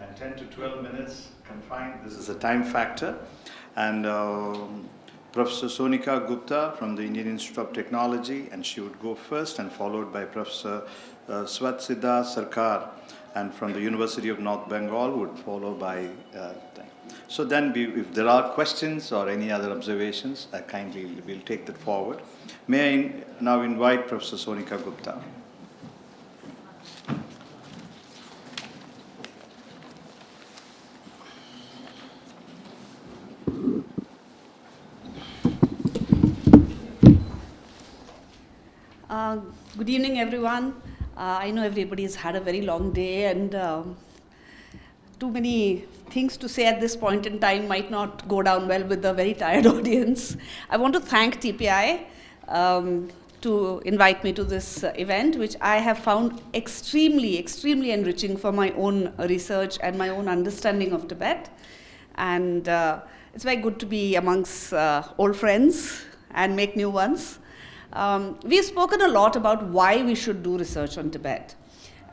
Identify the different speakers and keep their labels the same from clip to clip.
Speaker 1: and 10 to 12 minutes confined. This is a time factor. And Professor Sonika Gupta from the Indian Institute of Technology, and she would go first, and followed by Professor Swatahsiddha Sarkar, and from the University of North Bengal would follow by so then if there are questions or any other observations, kindly we'll take that forward. May I now invite Professor Sonika Gupta.
Speaker 2: Good evening, everyone. I know everybody's had a very long day, and too many things to say at this point in time might not go down well with a very tired audience. I want to thank TPI to invite me to this event, which I have found extremely, extremely enriching for my own research and my own understanding of Tibet. And it's very good to be amongst old friends and make new ones. We've spoken a lot about why we should do research on Tibet.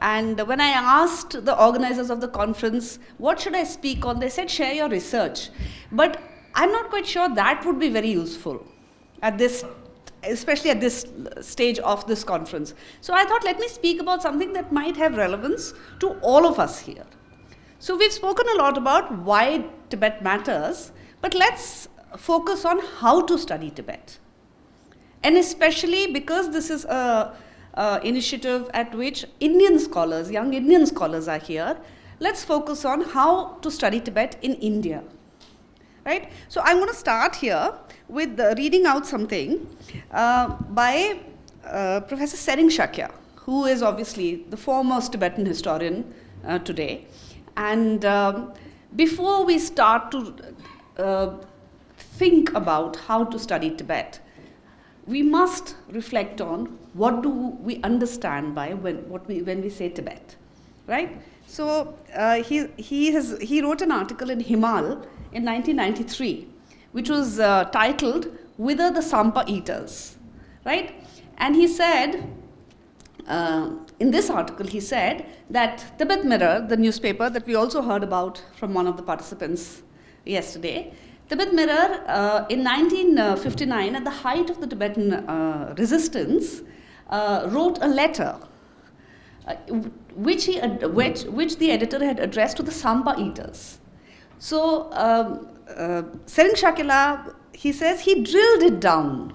Speaker 2: And when I asked the organizers of the conference, what should I speak on, they said, share your research. But I'm not quite sure that would be very useful at this, especially at this stage of this conference. So I thought, let me speak about something that might have relevance to all of us here. So we've spoken a lot about why Tibet matters, but let's focus on how to study Tibet. And especially because this is a initiative at which Indian scholars, young Indian scholars are here, let's focus on how to study Tibet in India, right? So I'm going to start here with reading out something by Professor Sering Shakya, who is obviously the foremost Tibetan historian today. And before we start to think about how to study Tibet, we must reflect on what do we understand by when we say Tibet, right? So he wrote an article in Himal in 1993, which was titled "Whither the Sampa Eaters," right? And he said, in this article, he said that Tibet Mirror, the newspaper that we also heard about from one of the participants yesterday, Tibet Mirror, in 1959, at the height of the Tibetan resistance, wrote a letter which the editor had addressed to the Sampa eaters. So, Sering Shakya, he says, he drilled it down.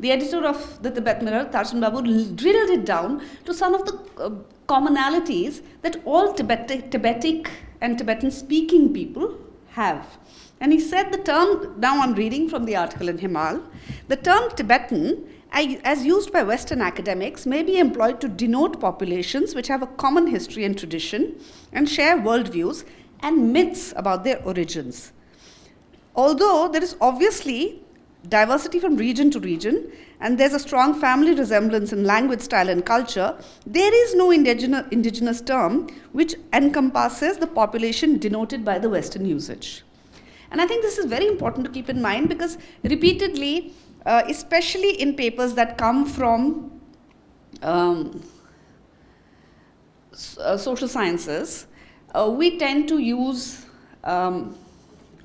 Speaker 2: The editor of the Tibet Mirror, Tarshan Babu, drilled it down to some of the commonalities that all Tibetic and Tibetan-speaking people have. And he said the term, now I'm reading from the article in Himal, the term Tibetan, as used by Western academics, may be employed to denote populations which have a common history and tradition and share worldviews and myths about their origins. Although there is obviously diversity from region to region, and there's a strong family resemblance in language, style, and culture, there is no indigenous term which encompasses the population denoted by the Western usage. And I think this is very important to keep in mind because repeatedly, especially in papers that come from social sciences, we tend to use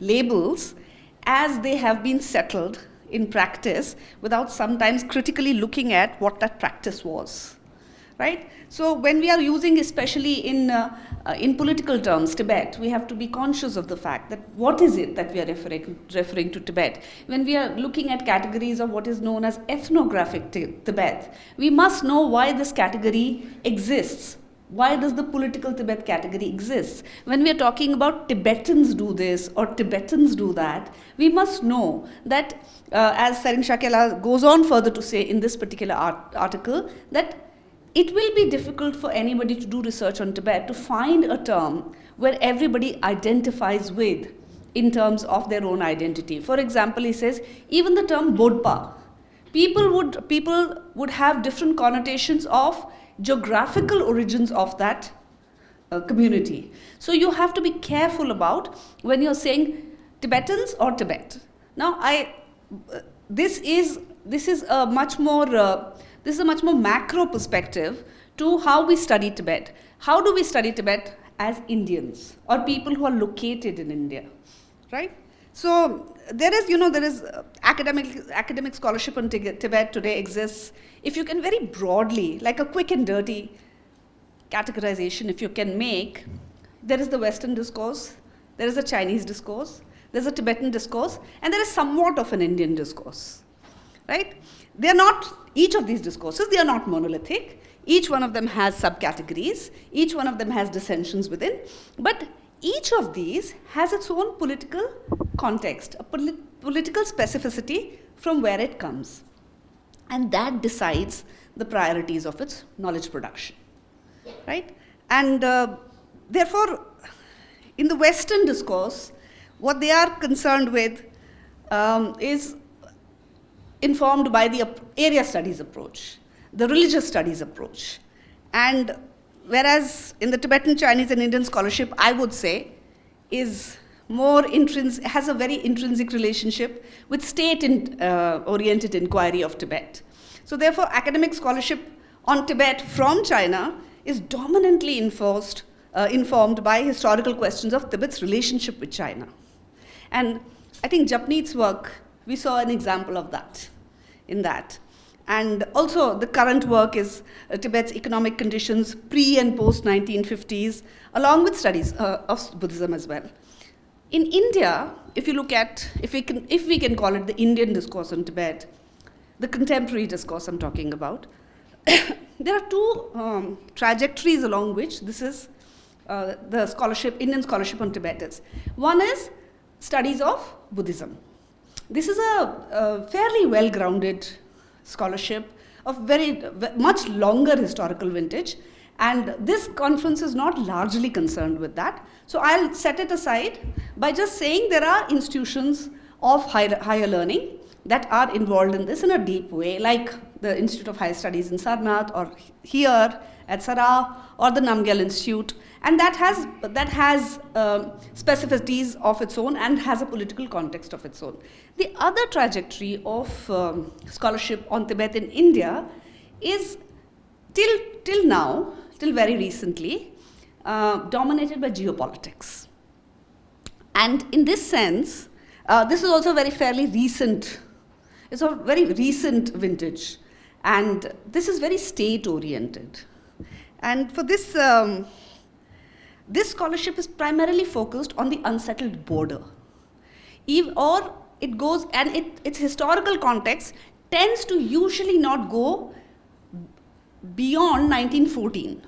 Speaker 2: labels as they have been settled in practice without sometimes critically looking at what that practice was, right? So when we are using, especially in political terms, Tibet, we have to be conscious of the fact that what is it that we are referring to Tibet. When we are looking at categories of what is known as ethnographic Tibet, we must know why this category exists. Why does the political Tibet category exist? When we are talking about Tibetans do this or Tibetans do that, we must know that, as Sering Shakya goes on further to say in this particular article, that it will be difficult for anybody to do research on Tibet to find a term where everybody identifies with in terms of their own identity. For example, he says, even the term Bodpa, people would have different connotations of geographical origins of that community. So you have to be careful about when you're saying Tibetans or Tibet. Now, this is a much more macro perspective to how we study Tibet. How do we study Tibet as Indians or people who are located in India, right? So there is academic scholarship on Tibet today exists. If you can very broadly, like a quick and dirty categorization, if you can make, there is the Western discourse, there is a Chinese discourse, there's a Tibetan discourse, and there is somewhat of an Indian discourse, right? They are not, each of these discourses, they are not monolithic. Each one of them has subcategories, each one of them has dissensions within, but each of these has its own political context, a political specificity from where it comes. And that decides the priorities of its knowledge production, right? And therefore, in the Western discourse, what they are concerned with is informed by the area studies approach, the religious studies approach. And whereas in the Tibetan, Chinese, and Indian scholarship, I would say, is more has a very intrinsic relationship with state-oriented inquiry of Tibet. So therefore, academic scholarship on Tibet from China is dominantly informed by historical questions of Tibet's relationship with China. And I think Japneet's work, we saw an example of that, in that. And also the current work is Tibet's economic conditions pre and post 1950s, along with studies of Buddhism as well. In India, if you look at, if we can call it the Indian discourse on Tibet, the contemporary discourse I'm talking about, there are two trajectories along which this is the scholarship, Indian scholarship on Tibet is. One is studies of Buddhism. This is a fairly well-grounded scholarship of very much longer historical vintage, and this conference is not largely concerned with that. So I'll set it aside by just saying there are institutions of higher learning that are involved in this in a deep way, like the Institute of Higher Studies in Sarnath, or here at Sarah, or the Namgyal Institute, and that has specificities of its own and has a political context of its own. The other trajectory of scholarship on Tibet in India is till now, till very recently, dominated by geopolitics. And in this sense, this is also fairly recent. It's a very recent vintage, and this is very state-oriented. And for this, this scholarship is primarily focused on the unsettled border, or it goes, and its historical context tends to usually not go beyond 1914,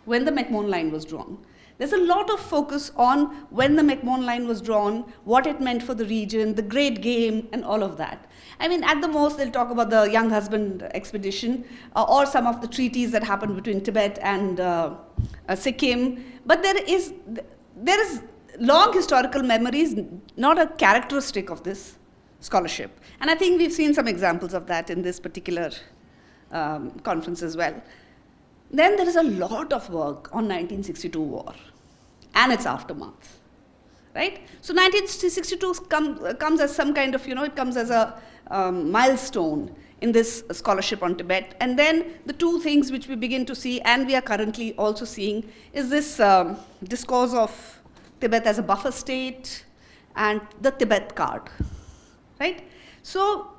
Speaker 2: when the McMahon Line was drawn. There's a lot of focus on when the McMahon Line was drawn, what it meant for the region, the Great Game, and all of that. I mean, at the most, they'll talk about the Young Husband expedition, or some of the treaties that happened between Tibet and Sikkim. But there is long historical memories, not a characteristic of this scholarship. And I think we've seen some examples of that in this particular conference as well. Then there is a lot of work on 1962 war and its aftermath, right? So 1962 comes as some kind of, it comes as a milestone in this scholarship on Tibet. And then the two things which we begin to see, and we are currently also seeing, is this discourse of Tibet as a buffer state and the Tibet card, right? So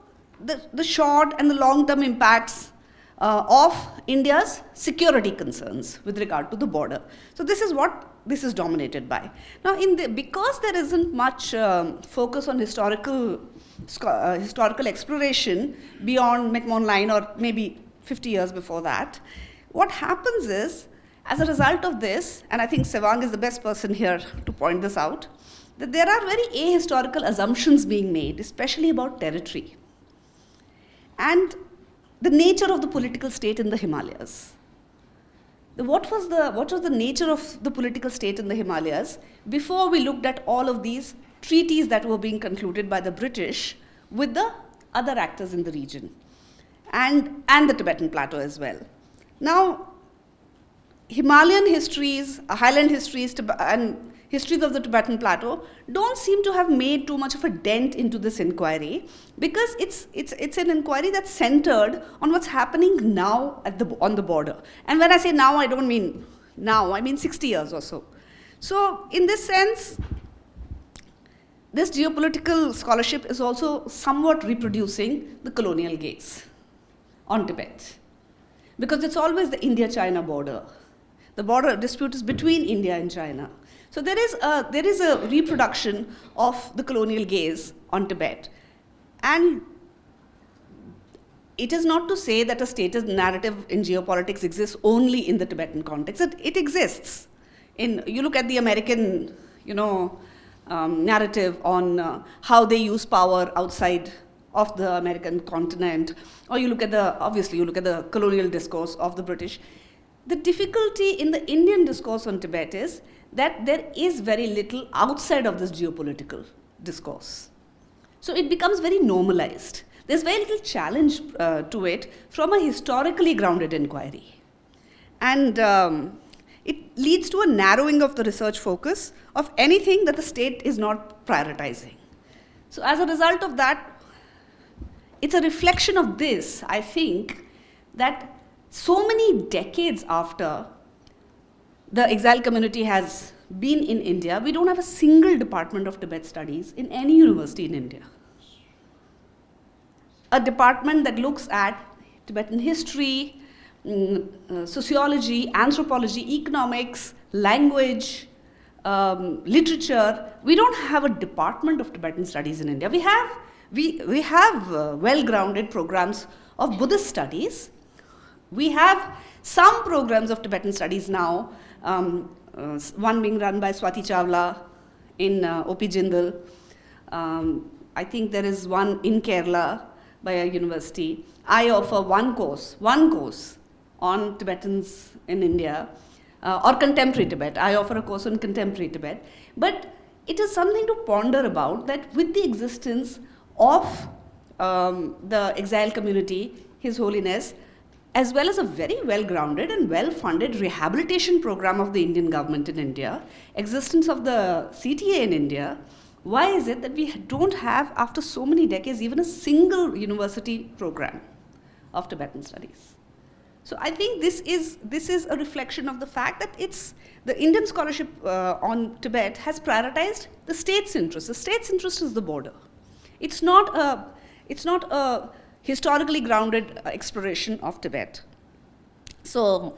Speaker 2: the short and the long-term impacts of India's security concerns with regard to the border. So this is what this is dominated by. Now, because there isn't much focus on historical exploration beyond McMahon Line, or maybe 50 years before that, what happens is, as a result of this, and I think Sevang is the best person here to point this out, that there are very ahistorical assumptions being made, especially about territory and the nature of the political state in the Himalayas. What was the nature of the political state in the Himalayas before we looked at all of these treaties that were being concluded by the British with the other actors in the region, and the Tibetan plateau as well. Now, Himalayan histories, highland histories, and histories of the Tibetan plateau don't seem to have made too much of a dent into this inquiry, because it's an inquiry that's centered on what's happening now on the border. And when I say now, I don't mean now, I mean 60 years or so So in this sense, this geopolitical scholarship is also somewhat reproducing the colonial gaze on Tibet, because it's always the India-China border. The border dispute is between India and China. So there is a reproduction of the colonial gaze on Tibet. And it is not to say that a status narrative in geopolitics exists only in the Tibetan context. It exists. You look at the American, narrative on how they use power outside of the American continent, or you look at the colonial discourse of the British. The difficulty in the Indian discourse on Tibet is that there is very little outside of this geopolitical discourse. So it becomes very normalized. There's very little challenge to it from a historically grounded inquiry. And it leads to a narrowing of the research focus of anything that the state is not prioritizing. So as a result of that, it's a reflection of this, I think, that so many decades after the exiled community has been in India, we don't have a single department of Tibet studies in any university in India. A department that looks at Tibetan history, sociology, anthropology, economics, language, literature. We don't have a department of Tibetan studies in India. We have well-grounded programs of Buddhist studies. We have some programs of Tibetan studies now, one being run by Swati Chawla in OP Jindal. I think there is one in Kerala by a university. I offer one course on Tibetans in India, or contemporary Tibet. I offer a course on contemporary Tibet. But it is something to ponder about, that with the existence of the exiled community, His Holiness, as well as a very well-grounded and well-funded rehabilitation program of the Indian government in India, existence of the CTA in India, why is it that we don't have, after so many decades, even a single university program of Tibetan studies? So I think this is a reflection of the fact that the Indian scholarship on Tibet has prioritized the state's interest. The state's interest is the border. It's not a historically grounded exploration of Tibet. So,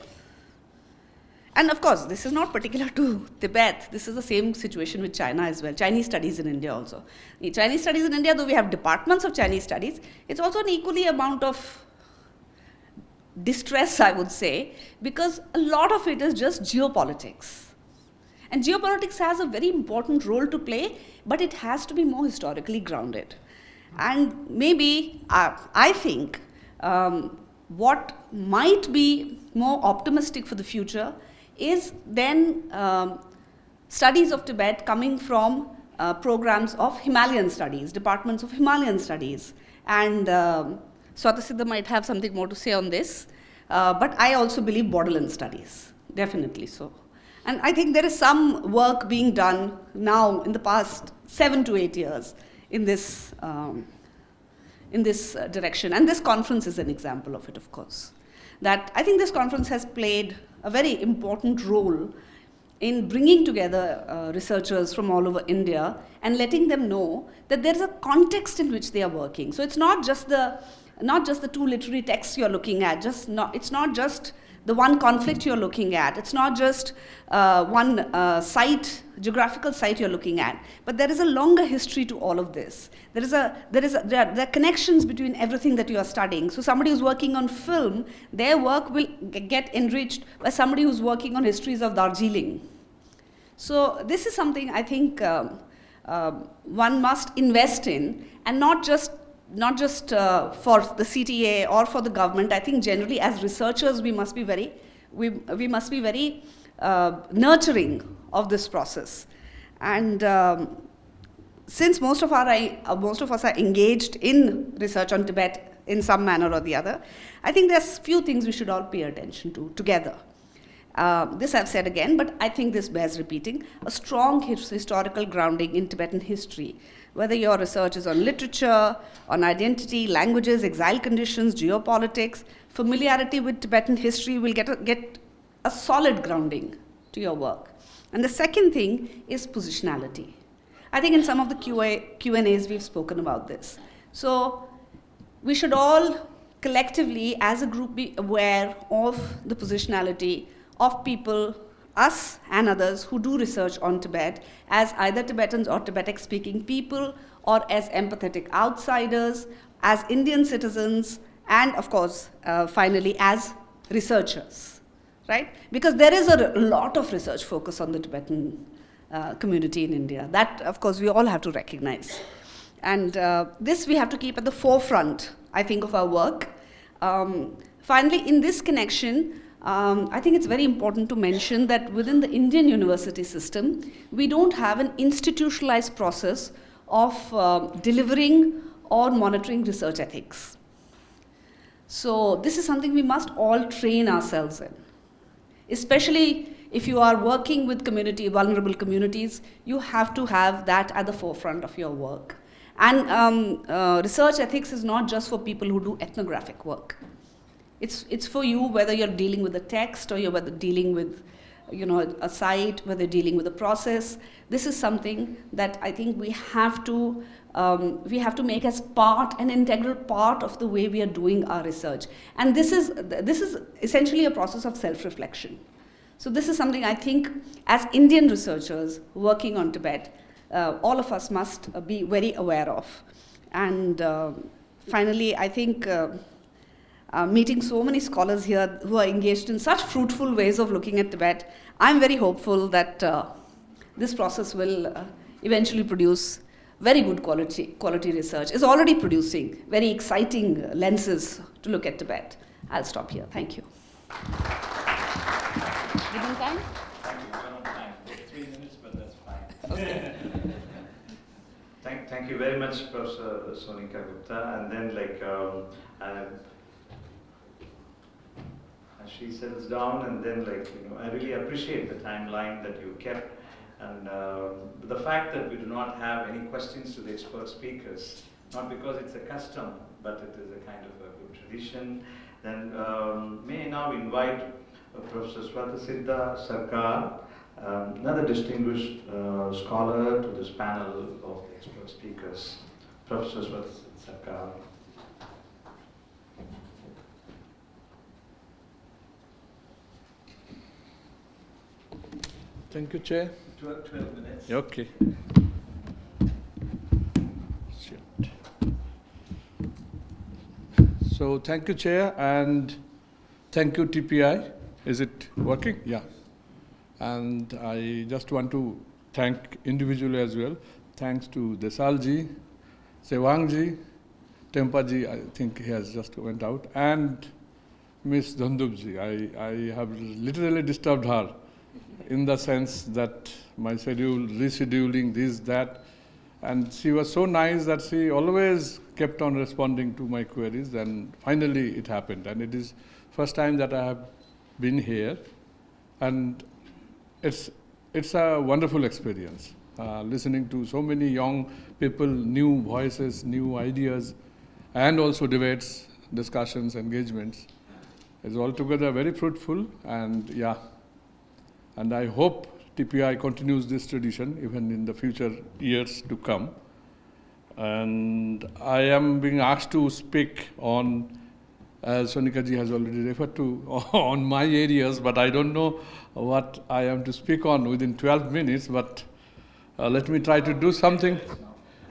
Speaker 2: and of course, this is not particular to Tibet. This is the same situation with China as well. Chinese studies in India also. In Chinese studies in India, though we have departments of Chinese studies, it's also an equally amount of distress, I would say, because a lot of it is just geopolitics. And geopolitics has a very important role to play, but it has to be more historically grounded. And maybe, I think, what might be more optimistic for the future is then studies of Tibet coming from programs of Himalayan studies, departments of Himalayan studies. And Swatahsiddha might have something more to say on this, but I also believe borderland studies, definitely so. And I think there is some work being done now in the past 7 to 8 years in this direction. And this conference is an example of it, of course. That I think this conference has played a very important role in bringing together researchers from all over India and letting them know that there is a context in which they are working. So it's not just the 2 literary texts you're looking at. It's not just the one conflict you're looking at. It's not just one geographical site you're looking at. But there is a longer history to all of this. There are connections between everything that you are studying. So somebody who's working on film, their work will get enriched by somebody who's working on histories of Darjeeling. So this is something I think one must invest in, and not just for the CTA or for the government. I think generally as researchers we must be very nurturing of this process. And since most of us are engaged in research on Tibet in some manner or the other, I think there's few things we should all pay attention to together. This I've said again, but I think this bears repeating. A strong historical grounding in Tibetan history. Whether your research is on literature, on identity, languages, exile conditions, geopolitics, familiarity with Tibetan history will get a solid grounding to your work. And the second thing is positionality. I think in some of the Q&As we've spoken about this. So we should all collectively, as a group, be aware of the positionality of people, us and others who do research on Tibet, as either Tibetans or Tibetic-speaking people, or as empathetic outsiders, as Indian citizens, and of course, finally, as researchers, right? Because there is a lot of research focus on the Tibetan community in India. That, of course, we all have to recognize. And this we have to keep at the forefront, I think, of our work. Finally, in this connection, I think it's very important to mention that within the Indian university system, we don't have an institutionalized process of delivering or monitoring research ethics. So this is something we must all train ourselves in. Especially if you are working with vulnerable communities, you have to have that at the forefront of your work. And research ethics is not just for people who do ethnographic work. It's for you, whether you're dealing with a text or you're dealing with a site, whether you're dealing with a process. This is something that I think we have to make as an integral part of the way we are doing our research. And this is essentially a process of self-reflection. So this is something I think, as Indian researchers working on Tibet, all of us must be very aware of. And finally, I think meeting so many scholars here who are engaged in such fruitful ways of looking at Tibet, I'm very hopeful that this process will eventually produce very good quality research. It's already producing very exciting lenses to look at Tibet. I'll stop here. Thank you. Given time?
Speaker 1: Thank you. We're on time. 3 minutes, but that's fine. Okay. Thank you very much, Professor Sonika Gupta. And then, as she settles down, and then, I really appreciate the timeline that you kept, and the fact that we do not have any questions to the expert speakers, not because it's a custom, but it is a kind of a good tradition. Then may I now invite Professor Swatahsiddha Sarkar, another distinguished scholar, to this panel of expert speakers. Professor Swatahsiddha Sarkar.
Speaker 3: Thank you, Chair.
Speaker 1: 12 minutes.
Speaker 3: Okay. Shit. So thank you, Chair, and thank you, TPI. Is it working? Yeah. And I just want to thank individually as well. Thanks to Desalji, Sewangji, Tempaji, I think he has just went out, and Miss Dhandubji. I have literally disturbed her in the sense that my schedule, rescheduling this, that, and she was so nice that she always kept on responding to my queries, and finally it happened. And it is first time that I have been here, and it's a wonderful experience, listening to so many young people, new voices, new ideas, and also debates, discussions, engagements. It's altogether very fruitful, and yeah. And I hope TPI continues this tradition even in the future years to come. And I am being asked to speak on, as Sonika ji has already referred to, on my areas, but I don't know what I am to speak on within 12 minutes, but let me try to do something.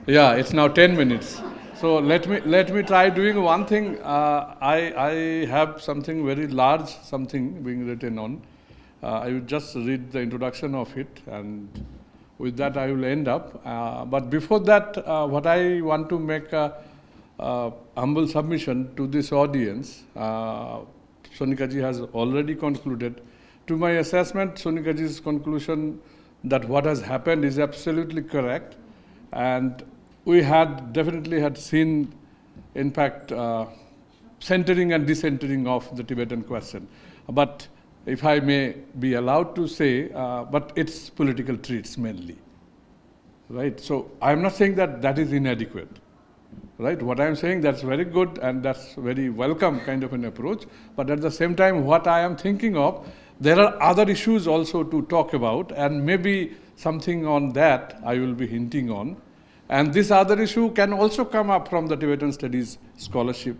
Speaker 3: Yeah, it's now 10 minutes. So let me try doing one thing. I have something very large, something being written on. I will just read the introduction of it, and with that I will end up. But before that, what I want to make a humble submission to this audience. Sonika ji has already concluded. To my assessment, Sonika ji's conclusion that what has happened is absolutely correct, and we definitely had seen, in fact, centering and decentering of the Tibetan question. But if I may be allowed to say, but it's political treats mainly, right? So I'm not saying that that is inadequate, right? What I'm saying, that's very good and that's very welcome kind of an approach. But at the same time, what I am thinking of, there are other issues also to talk about, and maybe something on that I will be hinting on. And this other issue can also come up from the Tibetan studies scholarship,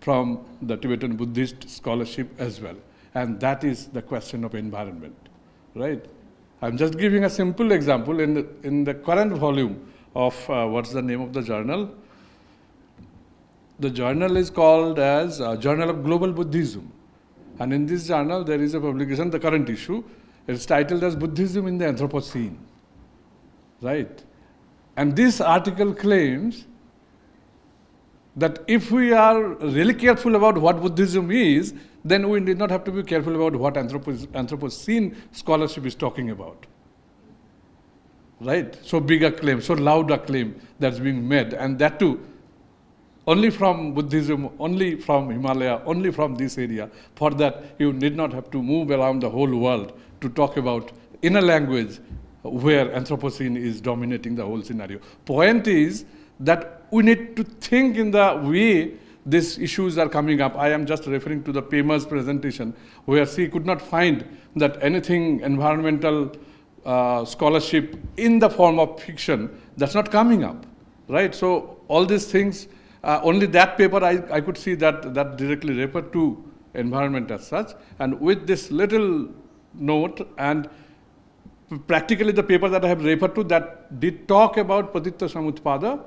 Speaker 3: from the Tibetan Buddhist scholarship as well. And that is the question of environment, right? I'm just giving a simple example. In the current volume of, what's the name of the journal? The journal is called as Journal of Global Buddhism. And in this journal, there is a publication, the current issue. It's titled as Buddhism in the Anthropocene, right? And this article claims that if we are really careful about what Buddhism is, then we need not have to be careful about what Anthropocene scholarship is talking about. Right? So big a claim, so loud a claim that's being made, and that too, only from Buddhism, only from Himalaya, only from this area. For that, you need not have to move around the whole world to talk about in a language where Anthropocene is dominating the whole scenario. Point is that we need to think in the way these issues are coming up. I am just referring to the Pema's presentation, where she could not find that anything environmental scholarship in the form of fiction that's not coming up, right? So all these things, only that paper I could see that directly referred to environment as such. And with this little note, and practically the paper that I have referred to that did talk about Patitta Samutpada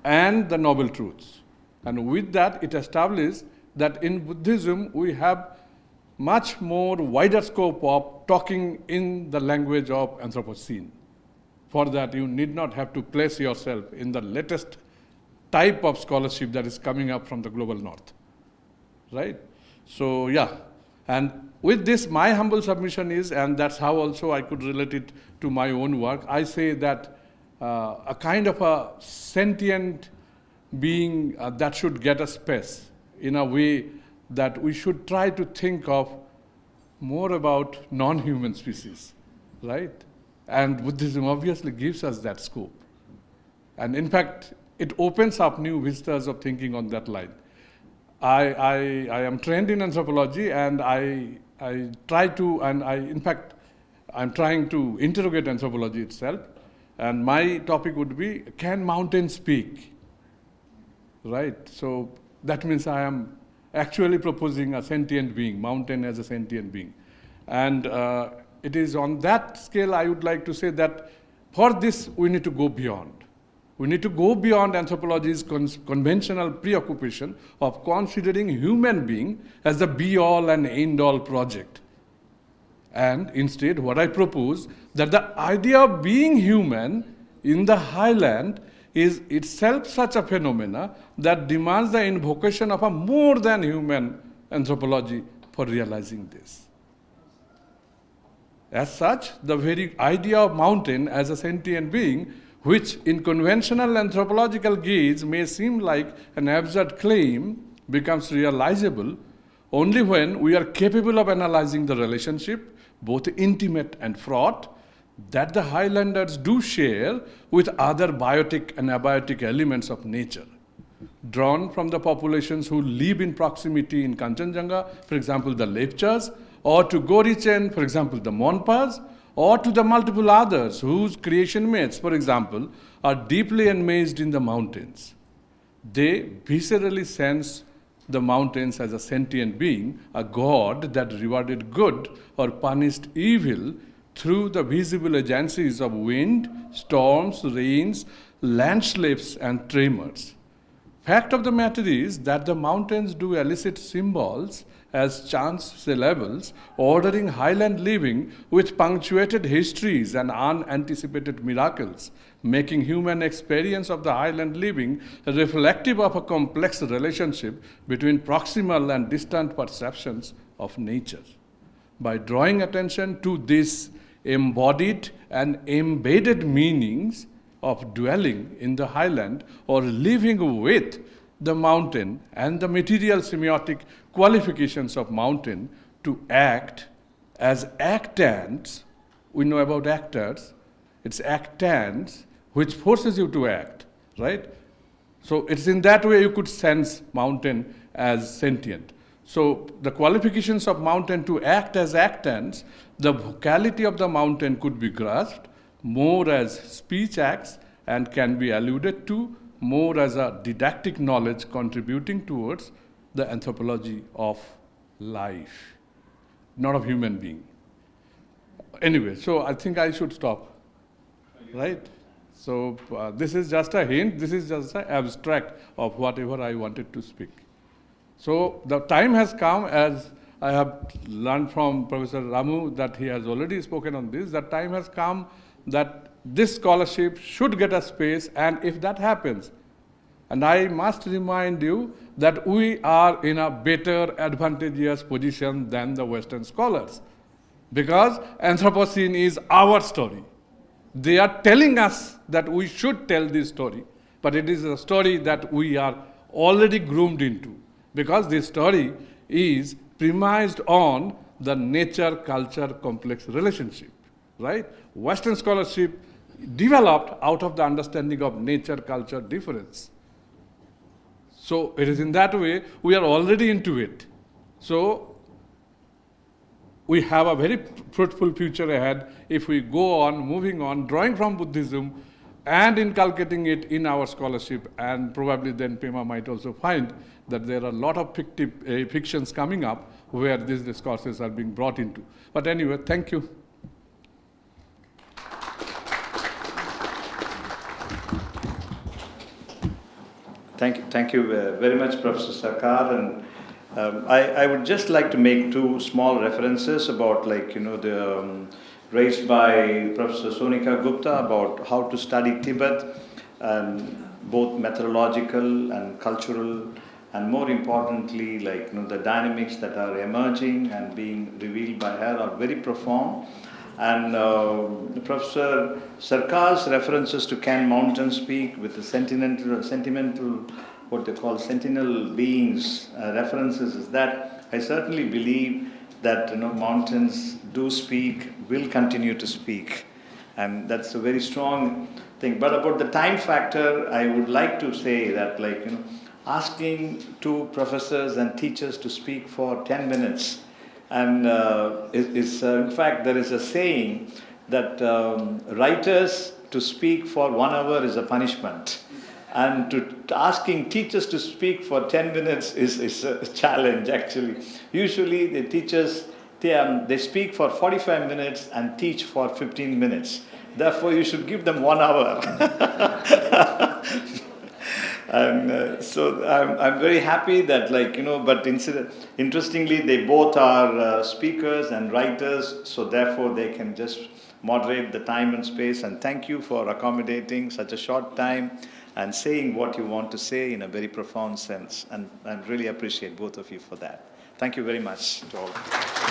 Speaker 3: and the Noble Truths. And with that, it established that in Buddhism, we have much more wider scope of talking in the language of Anthropocene. For that, you need not have to place yourself in the latest type of scholarship that is coming up from the global north, right? So, yeah. And with this, my humble submission is, and that's how also I could relate it to my own work, I say that a kind of a sentient being that should get a space in a way that we should try to think of more about non-human species, right? And Buddhism obviously gives us that scope. And in fact, it opens up new vistas of thinking on that line. I am trained in anthropology, and I try to, and in fact, I'm trying to interrogate anthropology itself. And my topic would be, can mountains speak? Right? So that means I am actually proposing a sentient being, mountain as a sentient being. And it is on that scale I would like to say that for this we need to go beyond. We need to go beyond anthropology's conventional preoccupation of considering human being as the be-all and end-all project. And instead, what I propose, that the idea of being human in the highland is itself such a phenomena that demands the invocation of a more than human anthropology for realizing this. As such, the very idea of mountain as a sentient being, which in conventional anthropological gaze may seem like an absurd claim, becomes realizable only when we are capable of analyzing the relationship, both intimate and fraught, that the highlanders do share with other biotic and abiotic elements of nature, drawn from the populations who live in proximity in Kanchenjunga, for example, the Lepchas, or to Gorichen, for example, the Monpas, or to the multiple others whose creation mates, for example, are deeply enmeshed in the mountains. They viscerally sense the mountains as a sentient being, a god that rewarded good or punished evil through the visible agencies of wind, storms, rains, landslips, and tremors. Fact of the matter is that the mountains do elicit symbols as chance syllables, ordering highland living with punctuated histories and unanticipated miracles, making human experience of the highland living reflective of a complex relationship between proximal and distant perceptions of nature. By drawing attention to these embodied and embedded meanings of dwelling in the highland or living with the mountain and the material semiotic qualifications of mountain to act as actants. We know about actors. It's actants which forces you to act, right? So it's in that way you could sense mountain as sentient. So the qualifications of mountain to act as actants, the vocality of the mountain could be grasped more as speech acts and can be alluded to more as a didactic knowledge contributing towards the anthropology of life, not of human being. Anyway, so I think I should stop, right? So this is just a hint, this is just an abstract of whatever I wanted to speak. So the time has come, as I have learned from Professor Ramu that he has already spoken on this, that time has come that this scholarship should get a space, and if that happens, and I must remind you that we are in a better advantageous position than the Western scholars, because Anthropocene is our story. They are telling us that we should tell this story, but it is a story that we are already groomed into, because this story is premised on the nature-culture complex relationship, right? Western scholarship developed out of the understanding of nature-culture difference. So it is in that way, we are already into it. So we have a very fruitful future ahead if we go on, moving on, drawing from Buddhism and inculcating it in our scholarship, and probably then Pema might also find that there are a lot of fictions coming up where these discourses are being brought into. But anyway, thank you.
Speaker 1: Thank you very much, Professor Sarkar. And I would just like to make two small references about, raised by Professor Sonika Gupta about how to study Tibet, and both methodological and cultural, and more importantly, the dynamics that are emerging and being revealed by her are very profound. And Professor Sarkar's references to Can Mountains Speak with the sentimental, what they call sentinel beings references, is that I certainly believe that mountains do speak, will continue to speak, and that's a very strong thing. But about the time factor, I would like to say that asking two professors and teachers to speak for 10 minutes, and in fact there is a saying that writers to speak for 1 hour is a punishment, and to asking teachers to speak for 10 minutes is a challenge actually. Usually the teachers, they speak for 45 minutes and teach for 15 minutes. Therefore you should give them 1 hour. And so I'm very happy that but interestingly they both are speakers and writers, so therefore they can just moderate the time and space. And thank you for accommodating such a short time and saying what you want to say in a very profound sense. And I really appreciate both of you for that. Thank you very much to all of you.